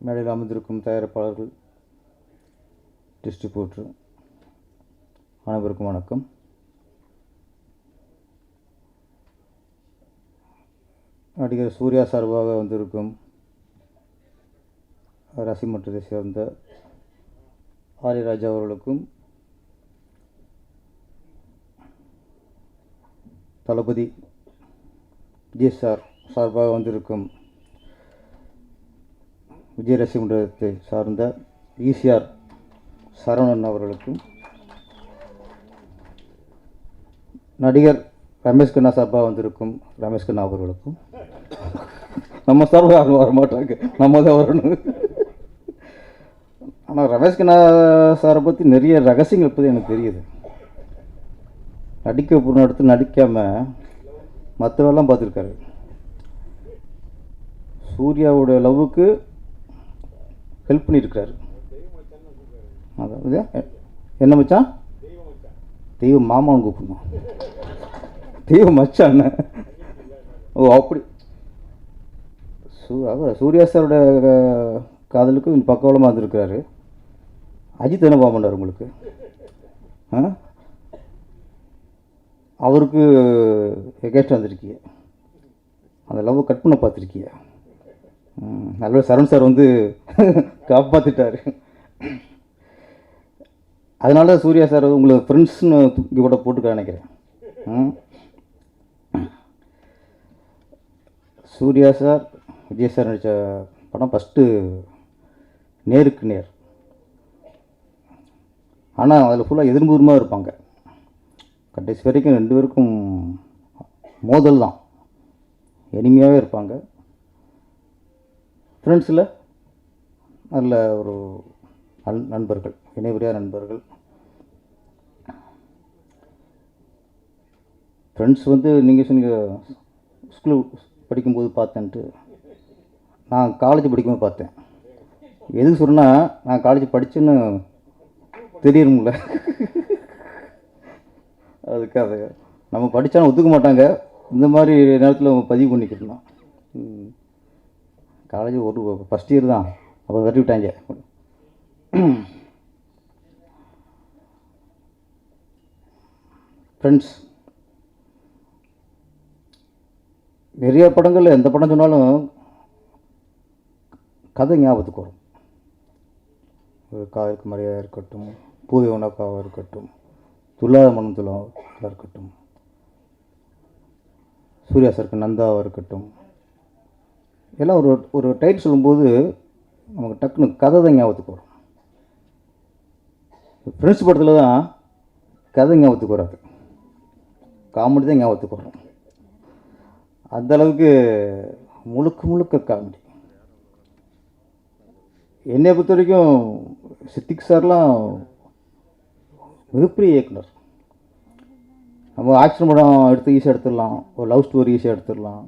மேடையில் அமர்ந்திருக்கும் தயாரிப்பாளர்கள், டிஸ்ட்ரிபியூட்டர் அனைவருக்கும் வணக்கம். நடிகர் சூர்யா சார்பாக வந்திருக்கும் ரசிமன்றத்தை சேர்ந்த ஆரியராஜா அவர்களுக்கும், தளபதி விஜய் சார்பாக வந்திருக்கும் விஜய் ரசிமன்றத்தை சார்ந்த ஈசிஆர் சரவணன் அவர்களுக்கும், நடிகர் ரமேஷ் கண்ணா சார்பாக வந்திருக்கும் ரமேஷ் கண்ணா அவர்களுக்கும், நம்ம சார்பாக யாரும் வரமாட்டாங்க, நம்ம தான் வரணும். ஆனால் ரமேஷ் கண்ணா சாரை பற்றி நிறைய ரகசியங்கள் பற்றி எனக்கு தெரியுது. நடிக்க போன இடத்துல நடிக்காமல் மற்றவெல்லாம் பார்த்துருக்காரு. சூர்யாவோட லவ்வுக்கு ஹெல்ப் பண்ணியிருக்காரு. அதாவது என்ன மச்சான், தெய்வ மாமான்னு கூப்பிடணும், தெய்வ மச்சான். ஓ அப்படி. சூர்யா சாரோட காதலுக்கு பக்கவளமாக இருந்திருக்கிறாரு. அஜித் என்ன பண்ணார் உங்களுக்கு? அவருக்கு எகேஸ்ட் வந்திருக்கீங்க, அந்த லவ் கட் பண்ண பார்த்துருக்கீங்க. நல்ல சரண் சார் வந்து காப்பாற்றிட்டார். அதனால சூர்யா சார் உங்களுக்கு ஃப்ரெண்ட்ஸ்னு தூக்கி கூட போட்டுக்க நினைக்கிறேன். சூர்யா சார் விஜய் சார் நடித்த படம் ஃபஸ்ட்டு நேருக்கு நேர். ஆனால் அதில் ஃபுல்லாக எதிர்முகமாக இருப்பாங்க. கடைசி வரைக்கும் ரெண்டு பேருக்கும் மோதல் தான், எளிமையாகவே இருப்பாங்க. ஃப்ரெண்ட்ஸில் நல்ல ஒரு நண்பர்கள், இணைவரியாக நண்பர்கள். ஃப்ரெண்ட்ஸ் வந்து நீங்கள் சொன்னீங்க ஸ்கூல் படிக்கும்போது பார்த்தேன்ட்டு. நான் காலேஜ் படிக்கும்போது பார்த்தேன். எதுக்கு சொன்னால், நான் காலேஜ் படித்தேன்னு தெரியணும்ல, அதுக்காக. நம்ம படித்தாலும் ஒத்துக்க மாட்டாங்க, இந்த மாதிரி நேரத்தில் பதிவு பண்ணிக்கிட்டோம். காலேஜ் ஒரு ஃபஸ்ட் இயர் தான், அப்போ விரட்டி விட்டாங்க. ஃப்ரெண்ட்ஸ், நிறைய படங்கள் எந்த படம் சொன்னாலும் கதை ஞாபகத்துக்கு வரும். ஒரு காதலுக்கு மரியாதை இருக்கட்டும், பூவை உனக்காக இருக்கட்டும், துல்லாத மனம் துல்லாக இருக்கட்டும், சூர்யா சாருக்கு நந்தாவாக இருக்கட்டும், எல்லாம் ஒரு டைட்டில் சொல்லும்போது நமக்கு டக்குன்னு கதை தான் ஞாபகத்துக்கு வரும். ஃப்ரெண்ட்ஸ் படத்தில் தான் கதை ஞாபகத்துக்கு வராது, காமெடி தான் ஞாபகத்துக்கு வரும். அந்தளவுக்கு முழுக்க முழுக்க காமெடி. என்னை பொறுத்த வரைக்கும் சித்திக் சார்லாம் மிகப்பெரிய இயக்குனர். நம்ம ஆக்ஷன் படம் எடுத்து ஈஸியாக எடுத்துடலாம், ஒரு லவ் ஸ்டோரி ஈஸியாக எடுத்துடலாம்,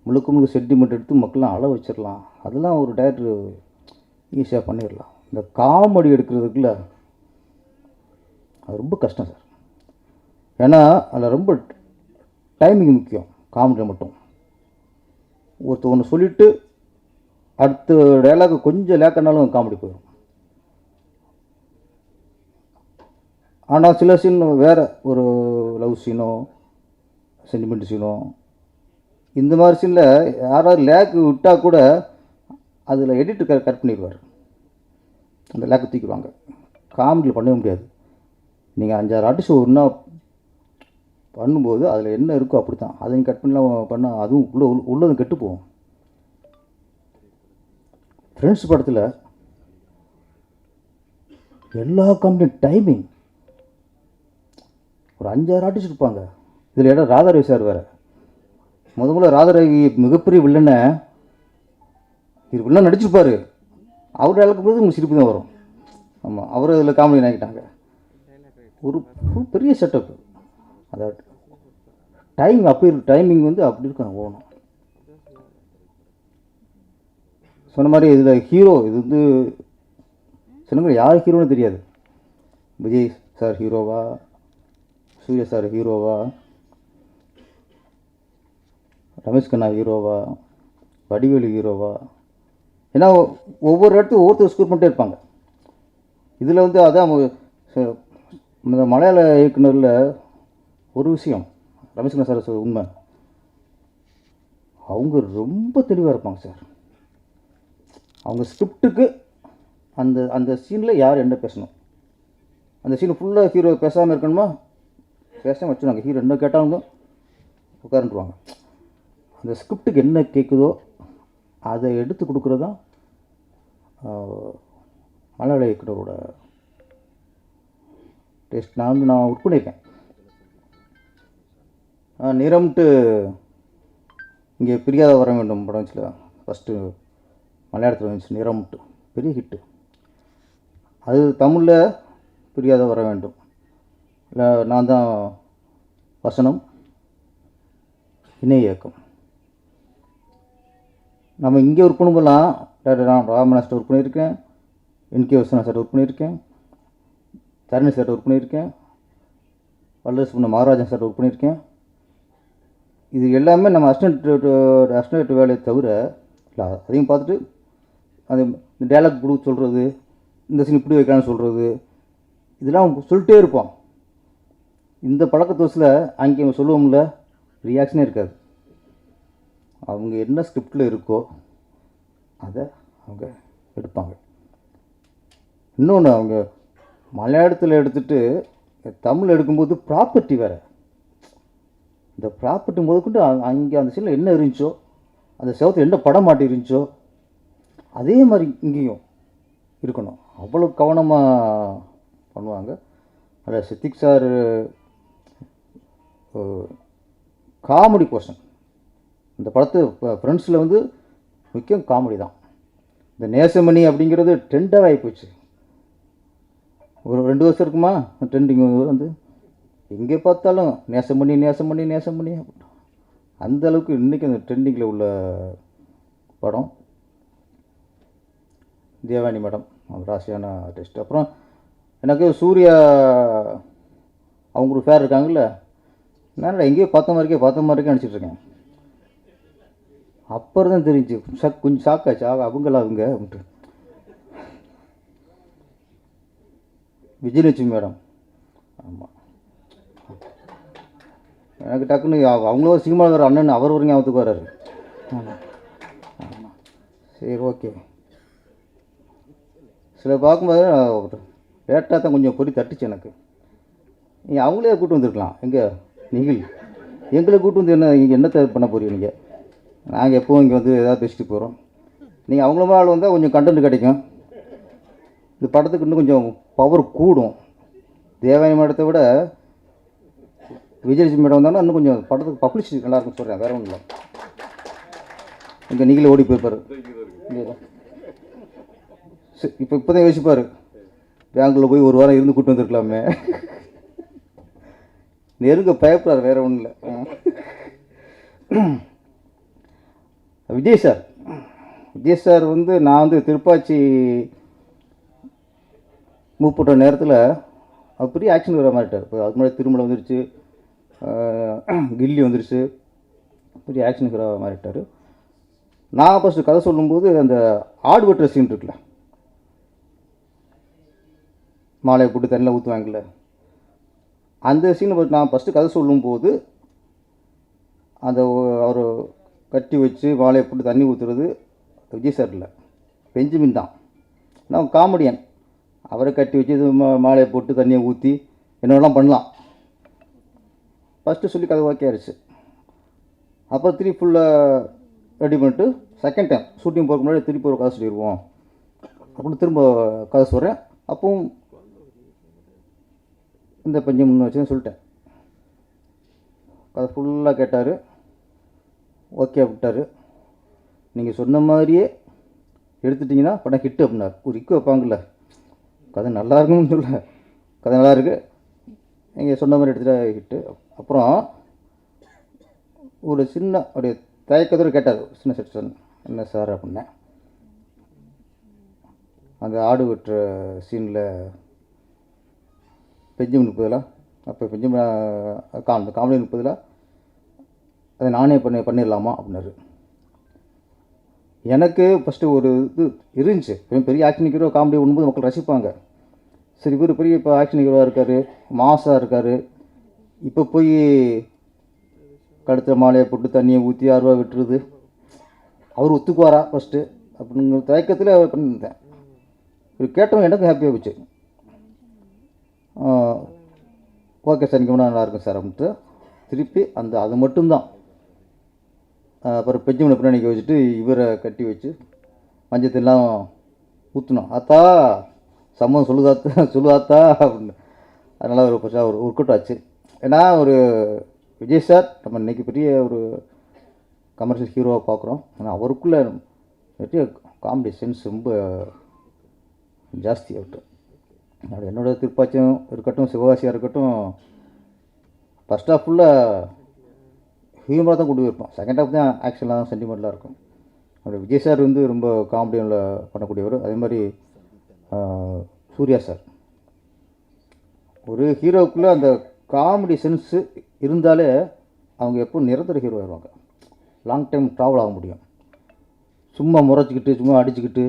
முழுக்க முழுக்க சென்டிமெண்ட் எடுத்து மக்கள்லாம் அழ வச்சிடலாம். அதெல்லாம் ஒரு டைரக்டர் ஈஸியாக பண்ணிடலாம். இந்த காமெடி எடுக்கிறதுக்குள்ள அது ரொம்ப கஷ்டம் சார். ஏன்னா அதில் ரொம்ப டைமிங் முக்கியம். காமெடி மட்டும் ஒன்று சொல்லிவிட்டு அடுத்த டைலாக் கொஞ்சம் லேக்கனாலும் காமெடி போயிடும். ஆனால் சில சீன் வேறு, ஒரு லவ் சீனோ சென்டிமெண்ட் சீனோ, இந்த மாதிரி சீனில் யாராவது லேக்கு விட்டால் கூட அதில் எடிட்டர் கட் பண்ணிடுவார், அந்த லேக்கு தூக்கிடுவாங்க. காமெடியில் பண்ணவே முடியாது. நீங்கள் 5-6 ஆர்டிஸ்ட் ஒன்றா பண்ணும்போது அதில் என்ன இருக்கோ அப்படி தான், அதை நீங்கள் கட் பண்ணால் அதுவும் உள்ளதும் கெட்டு போகும். ஃப்ரெண்ட்ஸ் படத்தில் எல்லா காமெடியும் டைமிங். ஒரு 5-6 ஆர்டிஸ்ட் இருப்பாங்க. இதில் இடம் ராதாரவி சார் வேறு. முதல்ல ராதாரவி மிகப்பெரிய வில்லனை, இது வில்லன் நடிச்சிருப்பார், அவர் இழக்கும்போது உங்களுக்கு சிரிப்பு தான் வரும். ஆமாம், அவர் இதில் காமெடி நினைக்கிட்டாங்க. ஒரு பெரிய செட்டப். அதாவது டைமிங் அப்படி இருக்கு, டைமிங் வந்து அப்படி இருக்கும் போகணும். சொன்ன மாதிரி இதில் ஹீரோ, இது வந்து சொன்ன மாதிரி யார் ஹீரோன்னு தெரியாது. விஜய் சார் ஹீரோவா, சூர்யா சார் ஹீரோவா, ரமேஷ் கண்ணா ஹீரோவா, வடிவேலு ஹீரோவா, ஏன்னா ஒவ்வொரு இடத்துக்கும் ஒவ்வொருத்தர் ஸ்கோர் பண்ணிட்டே இருப்பாங்க. இதில் வந்து அதான் இந்த மலையாள இயக்குனரில் ஒரு விஷயம் ரமேஷ்குமார் சார் சொல்ற உண்மை, அவங்க ரொம்ப தெளிவாக இருப்பாங்க சார். அவங்க ஸ்கிரிப்டுக்கு அந்த அந்த சீனில் யார் என்ன பேசணும், அந்த சீன் ஃபுல்லாக ஹீரோ பேசாமல் இருக்கணுமா, பேசாமல் வச்சுருவாங்க. ஹீரோ என்ன கேட்டாலும் உட்காந்துருவாங்க. அந்த ஸ்கிரிப்டுக்கு என்ன கேட்குதோ அதை எடுத்து கொடுக்குறது தான் மலையாள இயக்குனரோட டேஸ்ட். நான் ஒர்க் பண்ணியிருக்கேன். நிறம்ட்டு இங்கே பிரியாத வர வேண்டும் படம் வச்சுல ஃபஸ்ட்டு மலையாளத்தில் வந்துச்சு. நிறம்ட்டு பெரிய ஹிட்டு. அது தமிழில் பிரியாத வர வேண்டும் இல்லை, நான் தான் வசனம், இணை இயக்கம். நம்ம இங்கே ஒர்க் பண்ணும்போதெல்லாம் நான் ராமநாஸ்டர் ஒர்க் பண்ணியிருக்கேன், என்கே வசனா சார் ஒர்க் பண்ணியிருக்கேன், தரணி சார் ஒர்க் பண்ணியிருக்கேன், வல்லரசு பண்ண மகாராஜன் சார் ஒர்க் பண்ணியிருக்கேன். இது எல்லாமே நம்ம அசிஸ்டன்ட் வேலையை தவிர இல்லை, அதையும் பார்த்துட்டு அது இந்த டைலாக் கொடுக்க சொல்கிறது, இந்த சீன் இப்படி வைக்கலாம்னு சொல்கிறது, இதெல்லாம் சொல்லிட்டே இருப்போம். இந்த பழக்கத்தோசில் அங்கே சொல்லுவோம்ல, ரியாக்ஷனே இருக்காது. அவங்க என்ன ஸ்கிரிப்டில் இருக்கோ அதை அவங்க எடுப்பாங்க. இன்னொன்று, அவங்க மலையாளத்தில் எடுத்துகிட்டு தமிழ் எடுக்கும்போது ப்ராப்பர்ட்டி வேறு. இந்த ப்ராப்பர்ட்டி முதற்கொண்டு அங்கே அந்த சீனில் என்ன இருந்துச்சோ, அந்த செவத்தில் என்ன படம் மாட்டி இருந்துச்சோ அதே மாதிரி இங்கேயும் இருக்கணும். அவ்வளோ கவனமாக பண்ணுவாங்க. அதில் சித்திக் சார் காமெடி பர்சன். இந்த படத்து ஃப்ரெண்ட்ஸில் வந்து முக்கியம் காமெடி தான். இந்த நேசமணி அப்படிங்கிறது ட்ரெண்டாக ஆகிப்போச்சு. ஒரு 2 வருஷம் இருக்குமா ட்ரெண்டிங் வந்து எங்கே பார்த்தாலும் நேசமணி நேசமணி நேசமணி. அந்த அளவுக்கு இன்றைக்கி அந்த ட்ரெண்டிங்கில் உள்ள படம் தேவானி மேடம், ராசியான ஆர்டிஸ்ட். அப்புறம் எனக்கு சூர்யா அவங்க ஒரு ஃபேர் இருக்காங்கல்ல, நான் எங்கேயோ பார்த்த மாதிரிக்கே நினச்சிட்ருக்கேன். அப்புறம் தான் தெரிஞ்சு கொஞ்சம் ஷாக்காச்சு, அவங்களா அவங்க அப்படின்ட்டு. விஜயலட்சுமி மேடம், ஆமாம், எனக்கு டக்குன்னு அவங்களும் சினிமாவில் வர அண்ணன் அவர் ஒரு ஞாபகத்துக்கு வர்றாரு. ஆமாம் ஆமாம், சரி ஓகே. சில பார்க்கும்போது லேட்டாக தான் கொஞ்சம் பொறி தட்டுச்சு எனக்கு. நீங்கள் அவங்களே கூப்பிட்டு வந்துருக்கலாம். எங்கே நிகில் எங்களை கூப்பிட்டு வந்து என்னத்தை பண்ண போகிறீங்க நீங்கள்? நாங்கள் எப்போவும் இங்கே வந்து எதாவது பேசிட்டு போகிறோம். நீங்கள் அவங்கள ஆள் வந்தால் கொஞ்சம் கண்டென்ட் கிடைக்கும். இந்த படத்துக்கு இன்னும் கொஞ்சம் பவர் கூடும். தேவானி மேடத்தை விட விஜயலட்சுமி மேடம் வந்தாங்கன்னா இன்னும் கொஞ்சம் படத்துக்கு பப்ளிசிட்டி நல்லாயிருக்குன்னு சொல்கிறேன், வேறு ஒன்றும் இல்லை. இங்கே நீங்களே ஓடி போயிருப்பார். இப்போ தான் யோசிப்பார், பெங்களூரில் போய் ஒரு வாரம் இருந்து கூப்பிட்டு வந்துருக்கலாமே. நெருங்க பயப்படுறாரு, வேறு ஒன்றும் இல்லை. விஜய் சார் வந்து நான் வந்து திருப்பாச்சி மூப்பட்ட நேரத்தில் அவர் பெரிய ஆக்ஷன் வர மாட்டார். இப்போ அதுக்கு முன்னாடி திருமணம் வந்துருச்சு, கில்லி வந்துருச்சு, பெரிய ஆக்ஷன் வர மாறிட்டார். நான் ஃபஸ்ட்டு கதை சொல்லும்போது அந்த ஆடு வெட்டுற சீன் இருக்குல்ல, மாலையை போட்டு தண்ணியில் ஊற்றுவாங்கல்ல, அந்த சீனை நான் ஃபஸ்ட்டு கதை சொல்லும்போது அந்த அவர் கட்டி வச்சு மாலையை போட்டு தண்ணி ஊற்றுறது விஜய் சார் இல்லை, பெஞ்சமின் தான். நான் காமெடியன், அவரை கட்டி வச்சு இது மாலையை போட்டு தண்ணியை ஊற்றி என்னெல்லாம் பண்ணலாம். ஃபஸ்ட்டு சொல்லி கதை ஓகே ஆயிடுச்சு. அப்புறம் திருப்பி ஃபுல்லாக ரெடி பண்ணிட்டு செகண்ட் டைம் ஷூட்டிங் போகிறதுக்கு முன்னாடி திருப்பி ஒரு கதை சொல்லிடுவோம் அப்படின்னு திரும்ப கதை சொல்கிறேன். அப்பவும் இந்த பஞ்சம் முன்ன வச்சுன்னு சொல்லிட்டேன். கதை ஃபுல்லாக கேட்டார், ஓகே விட்டார். நீங்கள் சொன்ன மாதிரியே எடுத்துட்டிங்கன்னா படம் ஹிட்டு அப்படின்னார். ஒரு இக்கு வைப்பாங்கள்ல, கதை நல்லா இருக்குன்னு சொல்ல, கதை நல்லா இருக்குது, நீங்கள் சொன்ன மாதிரி எடுத்துகிட்டா ஹிட்டு. அப்புறம் ஒரு சின்ன அப்படியே தயக்கத்தோடு கேட்டார், சின்ன செக்ஷன், என்ன சார் அப்படின்னேன். அந்த ஆடு வெட்டுற சீனில் பெஞ்சமின் 30 அப்போ பெஞ்சமின் காமெடி 30 அதை நானே பண்ணிடலாமா அப்படின்னாரு. எனக்கு ஃபஸ்ட்டு ஒரு இது இருந்துச்சு, பெரிய ஆக்ஷன் ஹீரோ காமெடி ஒன்றும்போது மக்கள் ரசிப்பாங்க. சரி இவர் பெரிய இப்போ ஆக்ஷன் ஹீரோவாக இருக்கார், மாஸாக இருக்கார், இப்போ போய் கழுத்துல மாலையை போட்டு தண்ணியை ஊற்றி 6 ரூபா விட்டுருது, அவர் ஒத்துக்குவாரா ஃபஸ்ட்டு அப்படிங்கிற தயக்கத்தில் பண்ணியிருந்தேன். இது கேட்டவங்க எனக்கும் ஹாப்பியாக போச்சு. ஓகே சார், இங்கே நல்லா இருக்கும் சார் அப்படின்ட்டு திருப்பி அது மட்டும்தான். அப்புறம் பெஞ்சமனை பின்னாடி நிற்க வச்சுட்டு இவரை கட்டி வச்சு மஞ்சத்தெல்லாம் ஊற்றணும். ஆத்தா சம்மதம் சொல்லுதாத்தா அப்படின்னு. அதனால் ஒரு ஒர்க் அவுட் ஆச்சு. ஏன்னா ஒரு விஜய் சார் நம்ம இன்றைக்கி பெரிய ஒரு கமர்ஷியல் ஹீரோவாக பார்க்குறோம். ஆனால் அவருக்குள்ளே நிறைய காமெடி சென்ஸ் ரொம்ப ஜாஸ்தி ஆகிட்டு. அது என்னோடய திருப்பாச்சியம் இருக்கட்டும், சிவகாசியாக இருக்கட்டும், ஃபஸ்ட் ஹாஃப் ஃபுல்லாக ஹியூமராக தான் கொண்டு போயிருப்போம். செகண்ட் ஹாஃப் தான் ஆக்ஷன்லாம் சென்டிமெண்ட்லாம் இருக்கும். அப்படி விஜய் சார் வந்து ரொம்ப காமெடியில் பண்ணக்கூடியவர். அதே மாதிரி சூர்யா சார் ஒரு ஹீரோவுக்குள்ளே அந்த காமெடி சென்ஸு இருந்தாலே அவங்க எப்போ நிரந்தர ஹீரோ ஆயிடுவாங்க, லாங் டைம் ட்ராவல் ஆக முடியும். சும்மா முறைச்சிக்கிட்டு சும்மா அடிச்சுக்கிட்டு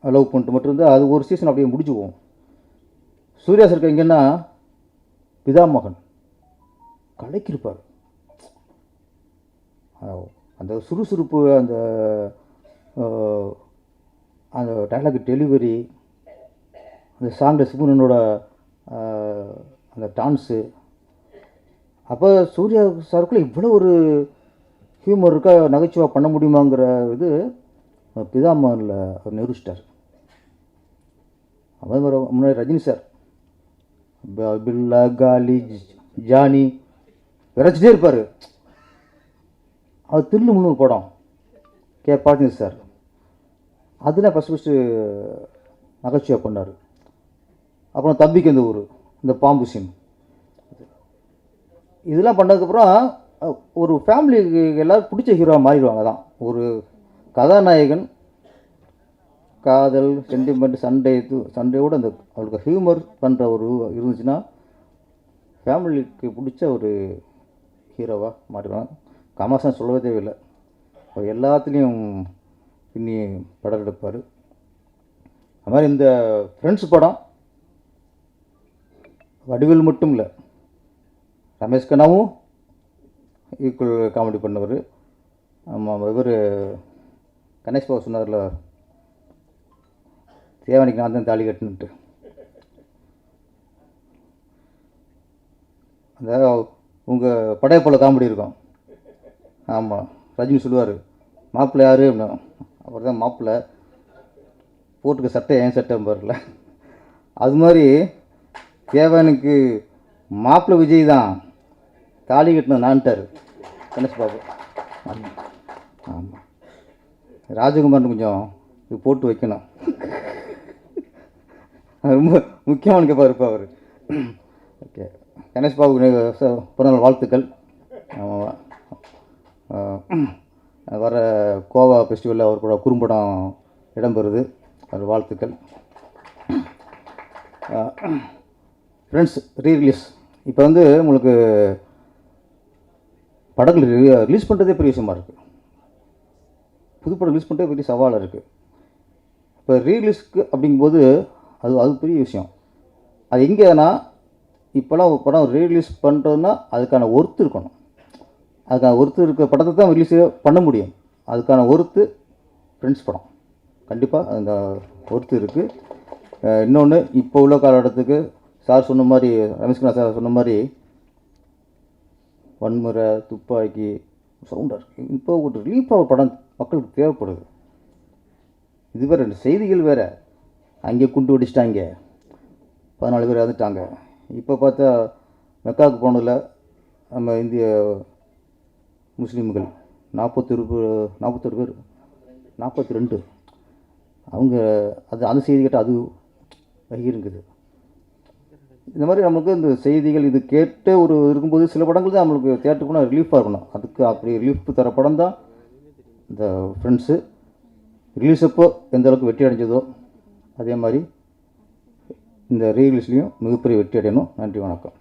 லவ் பண்ணிட்டு மட்டும் இருந்தால் அது ஒரு சீசன் அப்படியே முடிச்சு போகும். சூர்யா சார் எங்கன்னா பிதாமகன் கலைக்கிருப்பார். அந்த சுறுசுறுப்பு, அந்த அந்த டைலாக் டெலிவரி, அந்த சாங்கில் சிவனனோட அந்த டான்ஸு, அப்போ சூர்யா சாருக்குள்ளே இவ்வளோ ஒரு ஹியூமர் இருக்கா, நகைச்சுவாக பண்ண முடியுமாங்கிற இது பிதாமகனில் அவர் நிரூபிச்சிட்டார். அதே மாதிரி முன்னாடி ரஜினி சார் பில்லா காலி ஜானி விரைச்சிட்டே இருப்பார். அது தில்லு முன்னு படம் பார்த்திங்க சார், அதில் ஃபஸ்ட்டு நகைச்சுவை பண்ணார். அப்புறம் தம்பிக்கு இந்த ஊர், இந்த பாம்பு சீன், இதெல்லாம் பண்ணதுக்கப்புறம் ஒரு ஃபேமிலிக்கு எல்லோரும் பிடிச்ச ஹீரோவாக மாறிடுவாங்க. தான் ஒரு கதாநாயகன் காதல் சென்டிமெண்ட் சண்டையோடு அந்த அவளுக்கு ஹியூமர் பண்ணுற ஒரு இருந்துச்சுன்னா ஃபேமிலிக்கு பிடிச்ச ஒரு ஹீரோவாக மாறிடுவாங்க. கமல்ஹாசன் சொல்லவே தேவையில்லை, அவர் எல்லாத்துலேயும் பின்னி படம் எடுப்பார். அது மாதிரி இந்த ஃப்ரெண்ட்ஸ் படம் வடிவேல் மட்டும் இல்லை, ரமேஷ் கண்ணாவும் ஈக்குவல் காமெடி பண்ணவர். ஆமாம், இவர் கணேஷ் பாபு சொன்னார்ல, தேவனிக்கு நான் தான் தாலி கட்டணுன்ட்டு. அந்த உங்கள் படையப்போல காமெடி இருக்கும். ஆமாம், ரஜினி சொல்லுவார் மாப்பிள்ளை யார் அப்படின்னா, அவர் தான் மாப்பிள்ளை, போட்டுக்க சட்டை ஏன் சட்டை பாருல. அது மாதிரி தேவனுக்கு மாப்பிள்ளை விஜய் தான் தாலி கட்டணும் நான்ட்டார் கணேஷ் பாபு. ஆமாம், ராஜகுமார்னு கொஞ்சம் இது போட்டு வைக்கணும், ரொம்ப முக்கியமான கேப்பாக இருப்பார் அவர். ஓகே, கணேஷ் பாபுக்கு பிறந்தநாள் வாழ்த்துக்கள். வர கோவா ஃபெஸ்டிவலில் அவர் கூட குறும்படம் இடம்பெறுது, அது வாழ்த்துக்கள். ஃப்ரெண்ட்ஸ் ரீரிலீஸ் இப்போ வந்து உங்களுக்கு படங்கள் ரிலீஸ் பண்ணுறதே பெரிய விஷயமா இருக்குது. புது படம் ரிலீஸ் பண்ணுறதே பெரிய சவாலாக இருக்குது. இப்போ ரீரிலீஸ்க்கு அப்படிங்கும்போது அது பெரிய விஷயம். அது எங்கேனா இப்போலாம் ஒரு படம் ரீரிலீஸ் பண்ணுறதுன்னா அதுக்கான ஒர்த்து இருக்கணும். அதுக்கான ஒர்த்து இருக்க படத்தை தான் ரிலீஸ் பண்ண முடியும். அதுக்கான ஒர்த்து ஃப்ரெண்ட்ஸ் படம் கண்டிப்பாக அந்த ஒர்த்து இருக்குது. இன்னொன்று, இப்போ உள்ள காலகட்டத்துக்கு சார் சொன்ன மாதிரி, ரமேஷ்குமார் சார் சொன்ன மாதிரி வன்முறை துப்பாக்கி சவுண்டாக இருக்குது. இப்போ ஒரு ரிலீஃபாக படம் மக்களுக்கு தேவைப்படுது. இது வேறு, ரெண்டு செய்திகள் வேறு, அங்கே குண்டு வெடிச்சிட்டாங்க, 14 பேர் இறந்துட்டாங்க. இப்போ பார்த்தா மெக்காவுக்கு போனதில் நம்ம இந்திய முஸ்லீம்கள் 41 பேர் 42 அவங்க அந்த செய்தி கேட்டால் அது வகிருங்குது. இந்த மாதிரி நமக்கு இந்த செய்திகள் இது கேட்டு ஒரு இருக்கும்போது சில படங்கள் தான் நம்மளுக்கு தேட்டருக்குன்னா ரிலீஃபாக இருக்கணும். அதுக்கு அப்படி ரிலீஃப் தர படம் தான் இந்த ஃப்ரெண்ட்ஸு. ரிலீஸ் அப்போ எந்த அளவுக்கு வெற்றி அடைஞ்சதோ அதே மாதிரி இந்த ரீரிலீஸ்லேயும் மிகப்பெரிய வெற்றி அடையணும். நன்றி, வணக்கம்.